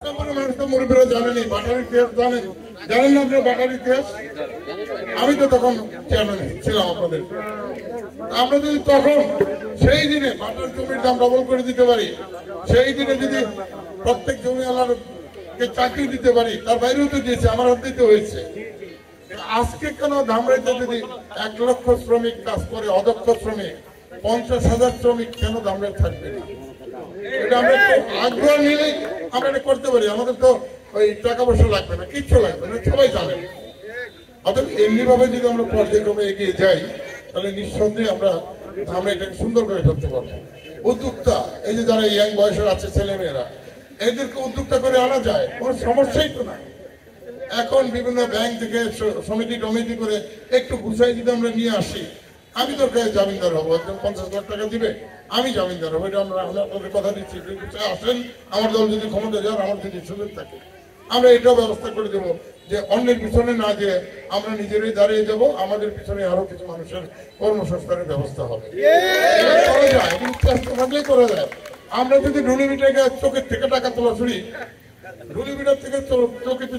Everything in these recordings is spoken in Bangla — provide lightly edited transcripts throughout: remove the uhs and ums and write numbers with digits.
মানুষ তো মুরব্বীরা জানেনি, বাটার ইতিহাস জানেন না আপনার বাটার ইতিহাস? আমি তো তখন চেয়ারম্যান ছিলাম আপনাদের। আমরা যদি তখন সেই দিনে বাটার জমির দাম ডবল করে দিতে পারি, সেই দিনে যদি প্রত্যেক জমিওয়ালাকে চাকরি দিতে পারি, তার বাইরেও তো দিয়েছে, আমার হাত দিতে হয়েছে। আজকে কেন ধামরাইতে যদি 1 লক্ষ শ্রমিক কাজ করে, অদক্ষ শ্রমিক 50,000 শ্রমিক কেন ধামরাই থাকবে না? এটা আমরা আগ্রহ নিলেই আমরা এটা করতে পারি। আমাদের তো ওই টাকা পয়সা লাগবে না, কিচ্ছু লাগবে না, সবাই জানেন। অর্থাৎ এমনি ভাবে যদি আমরা পর্যায়ক্রমে এগিয়ে যাই, তাহলে নিঃসন্দেহে আমরা এটাকে সুন্দর করে ফেলতে পারবো। উদ্যোক্তা, এই যে যারা ইয়াং বয়সের আছে ছেলেমেয়েরা, এদেরকে উদ্যোক্তা করে আনা যায়, কোনো সমস্যাই তো না। এখন বিভিন্ন ব্যাংক থেকে সমিতি করে একটু গুছাই যদি আমরা নিয়ে আসি, আমি দরকার জামিনদার হবো, একজন 50,000 টাকা দিবে, আমি জামিনদার হবো। এটা আমরা আপনাদের কথা দিচ্ছি, আসেন আমার দল যদি ক্ষমতা যায়, আমার যদি সুযোগ থাকে, আমরা এটাও ব্যবস্থা করে দেবো যে অন্যের পিছনে না যে আমরা নিজেরাই দাঁড়িয়ে যাব, আমাদের পিছনে আরো কিছু মানুষের কর্মসংস্থানের ব্যবস্থা হবে। করা যায়, চেষ্টা থাকলেই করা যায়। আমরা যদি ঢুলিমিটাকে চোখের থেকে টাকা তোলা শুনি, ঢুলিমিটার থেকে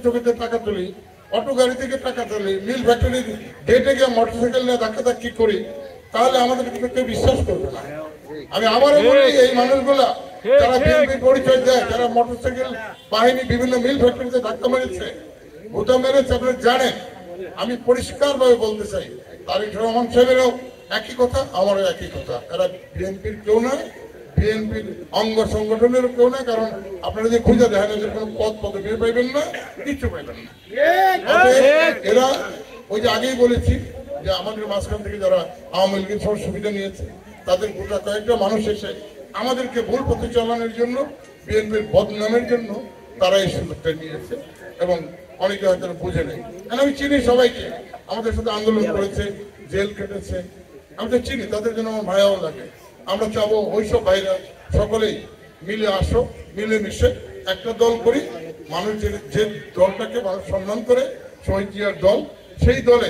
চোখেতে টাকা তুলি, অটো গাড়ি থেকে টাকা তুলি, মিল ফ্যাক্টরি গেটে গিয়ে মোটরসাইকেল নিয়ে ধাক্কা করি, তাহলে আমাদের কিন্তু কেউ বিশ্বাস করবে না। আমি আবারও বলি, এই মানুষগুলা যারা বিএনপির পরিচয় দেয়, যারা মোটরসাইকেল বাহিনী বিভিন্ন মিল ফ্যাক্টরিতে ধাক্কা মেরেছে, ভুতা মেরেছে, আপনারা জানেন। আমি পরিষ্কার ভাবে বলতে চাই, তারেক রহমান সাহেবেরও একই কথা, আমারও একই কথা। এরা বিএনপির কেউ নয়, বিএনপির অঙ্গ সংগঠনেরও কেউ না। কারণ আপনারা যে খুঁজে দেখেন, এদের কোনো পদবি পাইবেন না, কিচ্ছু পাইবেন না। এরা ওই যে আগেই বলেছি যে আমাদের মাঝখান থেকে যারা আওয়ামী লীগের সব সুবিধা নিয়েছে, তাদের গোটা কয়েকটা মানুষ এসে আমাদেরকে ভুল পথে চালানোর জন্য, বিএনপির বদনামের জন্য তারা এই সুযোগটা নিয়েছে, এবং অনেকে হয়তো বুঝে নেই। আমি চিনি সবাইকে, আমাদের সাথে আন্দোলন করেছে, জেল কেটেছে, আমি তো চিনি, তাদের জন্য আমার মায়াও লাগে। আমরা চাবো ওইসব ভাইরা সকলেই মিলে আসো, মিলে মিশে একটা দল করি। মানুষ যে দলটাকে মানুষ সম্মান করে, শহীদ জিয়ার দল, সেই দলে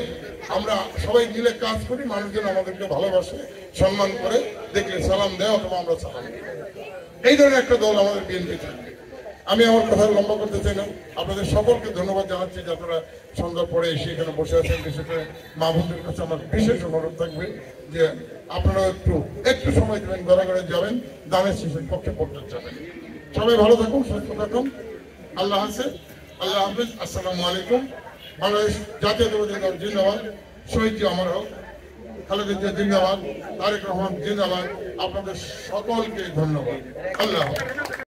আমরা সবাই মিলে কাজ করি। মানুষজন আমাদেরকে ভালোবাসে, সম্মান করে, দেখলে সালাম দেয় অথবা আমরা সালাম দিই। এই ধরনের একটা দল আমাদের বিএনপি থাকবে। আমি আমার কথা লম্বা করতে চাই না। আপনাদের সকলকে ধন্যবাদ জানাচ্ছি যে আপনারা সন্ধ্যার পরে এসে এখানে বসে আছেন। বিশেষ করে মা বোনদের কাছে আমার বিশেষ অনুরোধ থাকবে যে আপনারা একটু সময় দেবেন, ঘরে যাবেন, দানের শিশুর পক্ষে পড়তে যাবেন। সবাই ভালো থাকুন, সুস্থ থাকুন। আল্লাহ হাফেজ, আল্লাহ হাফেজ, আসসালামু আলাইকুম। বাংলাদেশ জাতীয়তাবাদী দল জিন্দাবাদ, শহীদ জি অমর হোক, খালেদা জিয়া জিন্দাবাদ, তারেক রহমান জিন্দাবাদ। আপনাদের সকলকে ধন্যবাদ। আল্লাহ হাফেজ।